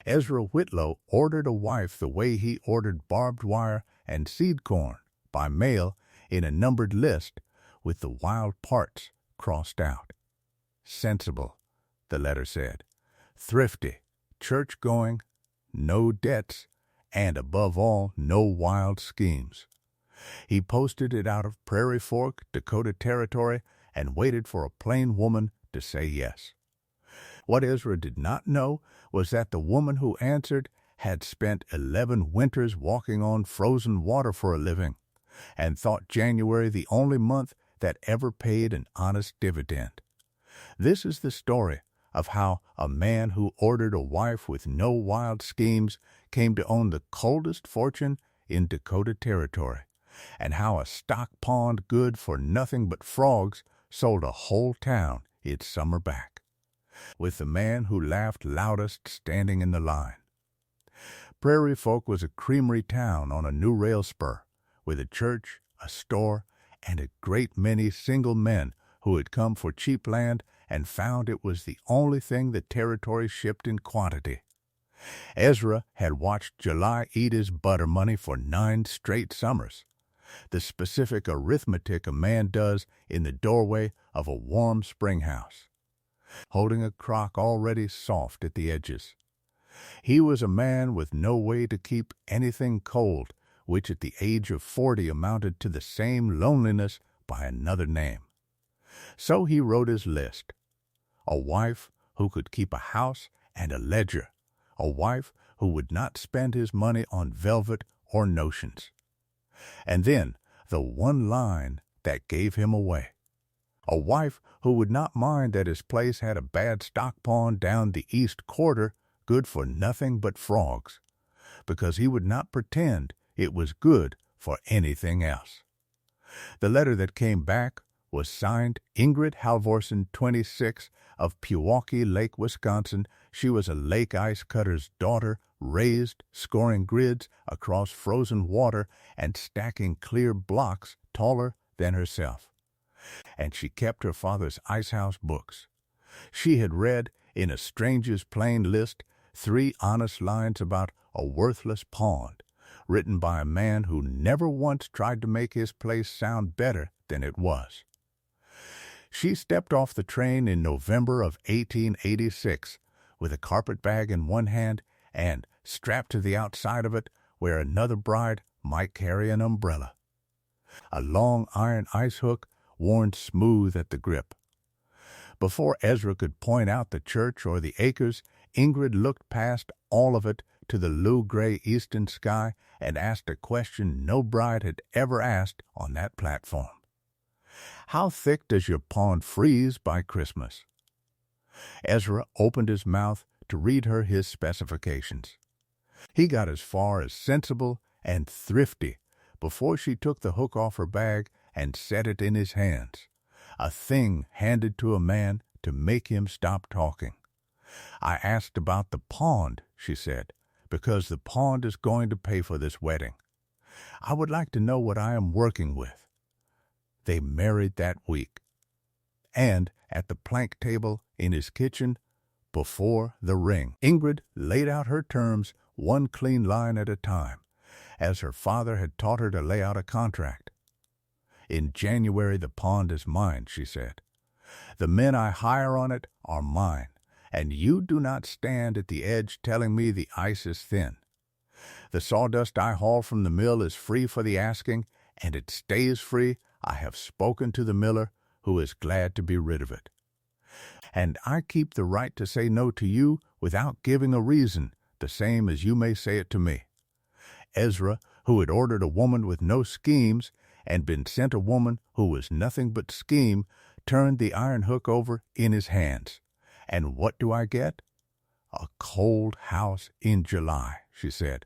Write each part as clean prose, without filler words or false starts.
Ezra Whitlow ordered a wife the way he ordered barbed wire and seed corn by mail in a numbered list with the wild parts crossed out. Sensible, the letter said, thrifty, church-going, no debts, and above all, no wild schemes. He posted it out of Prairie Fork, Dakota Territory, and waited for a plain woman to say yes. What Ezra did not know was that the woman who answered had spent 11 winters walking on frozen water for a living, and thought January the only month that ever paid an honest dividend. This is the story of how a man who ordered a wife with no wild schemes came to own the coldest fortune in Dakota Territory, and how a stock pond good for nothing but frogs sold a whole town its summer back, with the man who laughed loudest standing in the line. Prairie Fork was a creamery town on a new rail spur, with a church, a store, and a great many single men who had come for cheap land and found it was the only thing the territory shipped in quantity. Ezra had watched July eat his butter money for 9 straight summers, the specific arithmetic a man does in the doorway of a warm spring house, holding a crock already soft at the edges. He was a man with no way to keep anything cold, which at the age of 40 amounted to the same loneliness by another name. So he wrote his list. A wife who could keep a house and a ledger. A wife who would not spend his money on velvet or notions. And then the one line that gave him away. A wife who would not mind that his place had a bad stock pond down the east quarter good for nothing but frogs, because he would not pretend it was good for anything else. The letter that came back was signed Ingrid Halvorsen, 26, of Pewaukee Lake, Wisconsin. She was a lake ice cutter's daughter, raised scoring grids across frozen water and stacking clear blocks taller than herself. And she kept her father's icehouse books. She had read in a stranger's plain list 3 honest lines about a worthless pond, written by a man who never once tried to make his place sound better than it was. She stepped off the train in November of 1886 with a carpet bag in one hand and strapped to the outside of it where another bride might carry an umbrella. A long iron ice hook worn smooth at the grip. Before Ezra could point out the church or the acres, Ingrid looked past all of it to the blue-gray eastern sky and asked a question no bride had ever asked on that platform. How thick does your pond freeze by Christmas? Ezra opened his mouth to read her his specifications. He got as far as sensible and thrifty before she took the hook off her bag and set it in his hands, a thing handed to a man to make him stop talking. I asked about the pond, she said, because the pond is going to pay for this wedding. I would like to know what I am working with. They married that week. And at the plank table in his kitchen, before the ring, Ingrid laid out her terms one clean line at a time, as her father had taught her to lay out a contract. In January the pond is mine, she said. The men I hire on it are mine, and you do not stand at the edge telling me the ice is thin. The sawdust I haul from the mill is free for the asking, and it stays free. I have spoken to the miller, who is glad to be rid of it. And I keep the right to say no to you without giving a reason, the same as you may say it to me. Ezra, who had ordered a woman with no schemes and been sent a woman who was nothing but scheme, turned the iron hook over in his hands. And what do I get? A cold house in July, she said,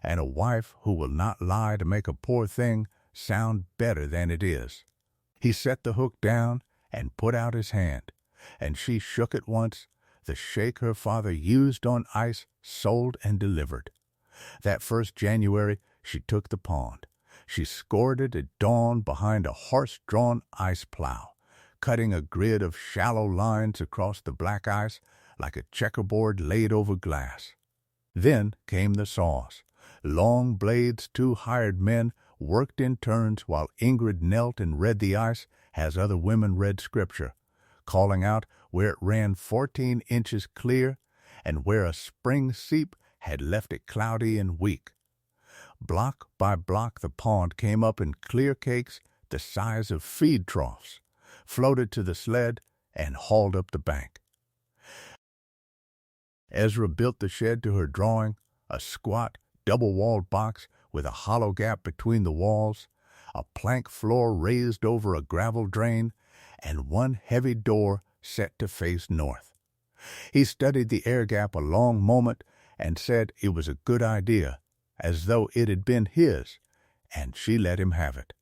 and a wife who will not lie to make a poor thing sound better than it is. He set the hook down and put out his hand, and she shook it once, the shake her father used on ice sold and delivered. That first January she took the pond. She scored it at dawn behind a horse-drawn ice plow, cutting a grid of shallow lines across the black ice like a checkerboard laid over glass. Then came the saws. Long blades 2 hired men worked in turns while Ingrid knelt and read the ice as other women read scripture, calling out where it ran 14 inches clear and where a spring seep had left it cloudy and weak. Block by block the pond came up in clear cakes the size of feed troughs, floated to the sled, and hauled up the bank. Ezra built the shed to her drawing, a squat, double-walled box with a hollow gap between the walls, a plank floor raised over a gravel drain, and one heavy door set to face north. He studied the air gap a long moment and said it was a good idea, as though it had been his, and she let him have it.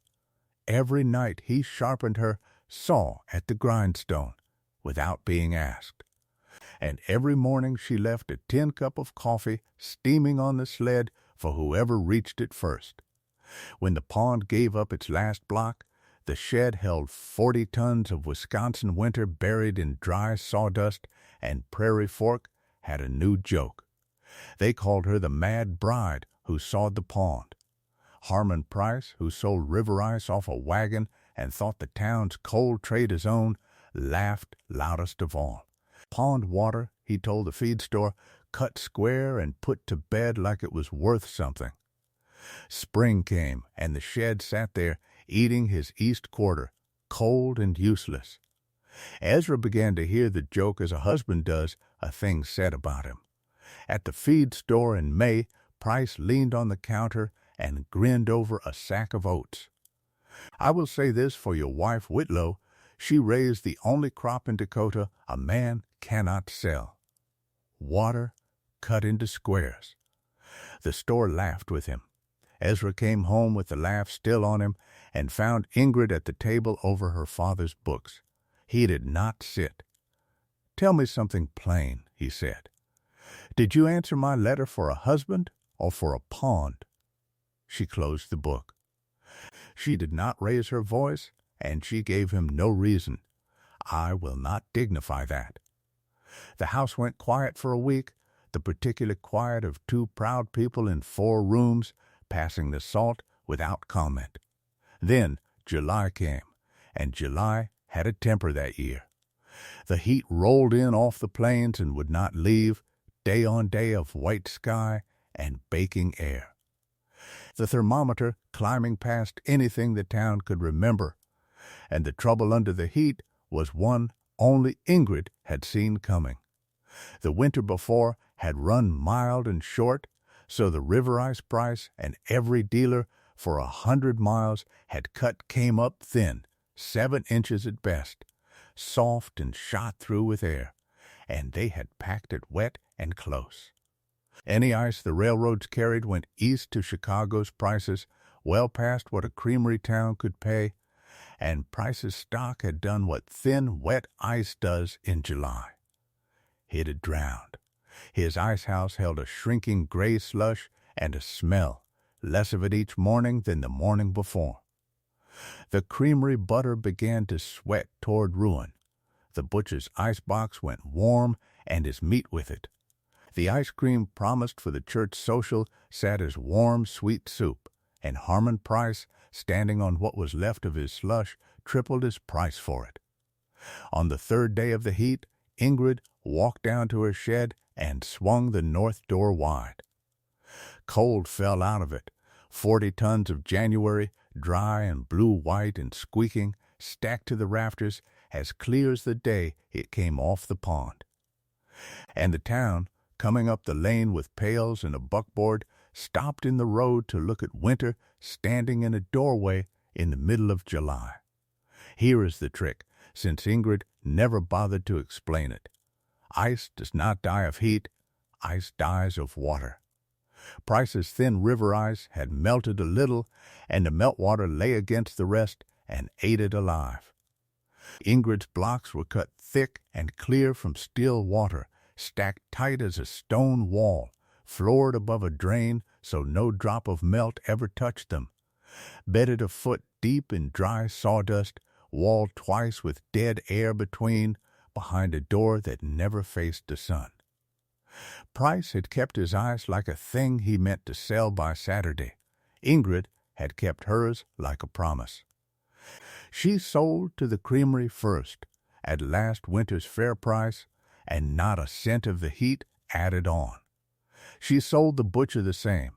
Every night he sharpened her saw at the grindstone, without being asked. And every morning she left a tin cup of coffee steaming on the sled for whoever reached it first. When the pond gave up its last block, the shed held 40 tons of Wisconsin winter buried in dry sawdust, and Prairie Fork had a new joke. They called her the Mad Bride who sawed the pond. Harmon Price, who sold river ice off a wagon and thought the town's coal trade his own, laughed loudest of all. Pond water, he told the feed store, cut square and put to bed like it was worth something. Spring came, and the shed sat there, eating his East quarter, cold and useless. Ezra began to hear the joke as a husband does a thing said about him. At the feed store in May, Price leaned on the counter and grinned over a sack of oats. "I will say this for your wife Whitlow, she raised the only crop in Dakota a man cannot sell. Water cut into squares." The store laughed with him. Ezra came home with the laugh still on him and found Ingrid at the table over her father's books. He did not sit. "Tell me something plain," he said. "Did you answer my letter for a husband or for a pond?" She closed the book. She did not raise her voice, and she gave him no reason. I will not dignify that. The house went quiet for a week, the particular quiet of 2 proud people in 4 rooms, passing the salt without comment. Then July came, and July had a temper that year. The heat rolled in off the plains and would not leave, day on day of white sky and baking air. The thermometer climbing past anything the town could remember, and the trouble under the heat was one only Ingrid had seen coming. The winter before had run mild and short, so the river ice price and every dealer for 100 miles had cut came up thin, 7 inches at best, soft and shot through with air, and they had packed it wet and close. Any ice the railroads carried went east to Chicago's prices, well past what a creamery town could pay, and Price's stock had done what thin, wet ice does in July. It had drowned. His ice house held a shrinking gray slush and a smell, less of it each morning than the morning before. The creamery butter began to sweat toward ruin. The butcher's ice box went warm, and his meat with it. The ice cream promised for the church social sat as warm, sweet soup, and Harmon Price, standing on what was left of his slush, tripled his price for it. On the 3rd day of the heat, Ingrid walked down to her shed and swung the north door wide. Cold fell out of it. 40 tons of January, dry and blue-white and squeaking, stacked to the rafters, as clear as the day it came off the pond. And the town, coming up the lane with pails and a buckboard, stopped in the road to look at Winter standing in a doorway in the middle of July. Here is the trick, since Ingrid never bothered to explain it. Ice does not die of heat, ice dies of water. Price's thin river ice had melted a little, and the meltwater lay against the rest and ate it alive. Ingrid's blocks were cut thick and clear from still water, stacked tight as a stone wall, floored above a drain so no drop of melt ever touched them, bedded a foot deep in dry sawdust, walled twice with dead air between, behind a door that never faced the sun. Price had kept his ice like a thing he meant to sell by Saturday. Ingrid had kept hers like a promise. She sold to the creamery first, at last winter's fair price, and not a cent of the heat added on. She sold the butcher the same.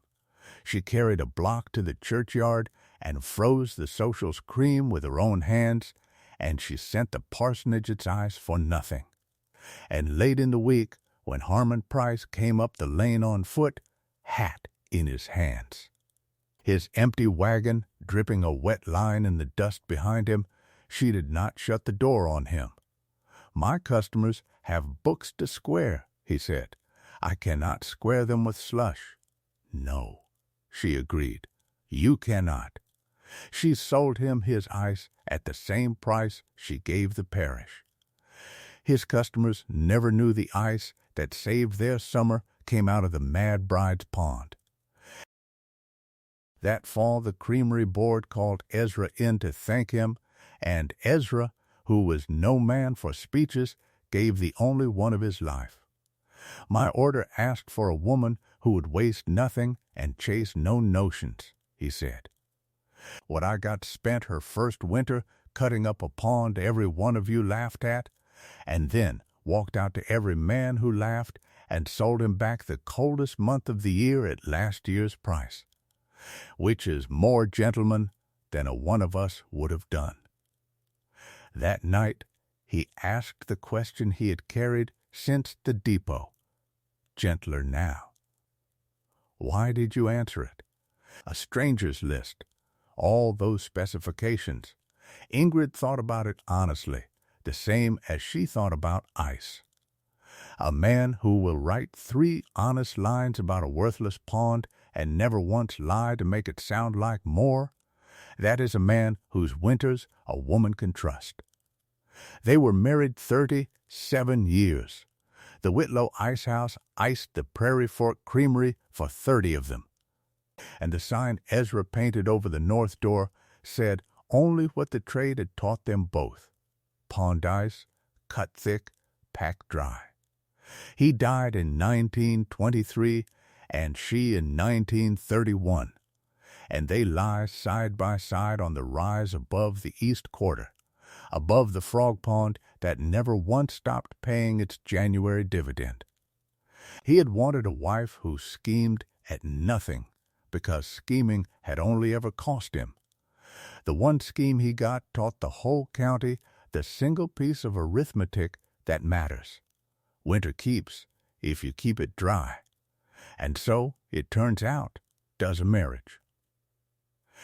She carried a block to the churchyard and froze the social's cream with her own hands, and she sent the parsonage its ice for nothing. And late in the week, when Harmon Price came up the lane on foot, hat in his hands, his empty wagon dripping a wet line in the dust behind him, she did not shut the door on him. "My customers have books to square," he said. "I cannot square them with slush." "No," she agreed, "you cannot." She sold him his ice at the same price she gave the parish. His customers never knew the ice that saved their summer came out of the Mad Bride's pond. That fall the creamery board called Ezra in to thank him, and Ezra, who was no man for speeches, gave the only one of his life. "My order asked for a woman who would waste nothing and chase no notions," he said. "What I got spent her first winter cutting up a pond every one of you laughed at, and then walked out to every man who laughed and sold him back the coldest month of the year at last year's price, which is more gentleman than a one of us would have done." That night he asked the question he had carried since the depot, gentler now. "Why did you answer it?" A stranger's list, all those specifications. Ingrid thought about it honestly, the same as she thought about ice. A man who will write 3 honest lines about a worthless pond and never once lie to make it sound like more, that is a man whose winters a woman can trust. They were married 37 years. The Whitlow Ice House iced the Prairie Fork Creamery for 30 of them. And the sign Ezra painted over the north door said only what the trade had taught them both: pond ice, cut thick, packed dry. He died in 1923 and she in 1931, and they lie side by side on the rise above the east quarter, above the frog pond that never once stopped paying its January dividend. He had wanted a wife who schemed at nothing, because scheming had only ever cost him. The one scheme he got taught the whole county the single piece of arithmetic that matters. Winter keeps if you keep it dry. And so, it turns out, does a marriage.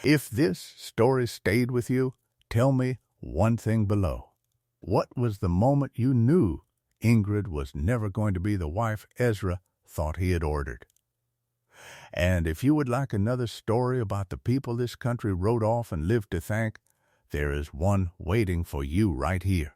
If this story stayed with you, tell me one thing below. What was the moment you knew Ingrid was never going to be the wife Ezra thought he had ordered? And if you would like another story about the people this country wrote off and lived to thank, there is one waiting for you right here.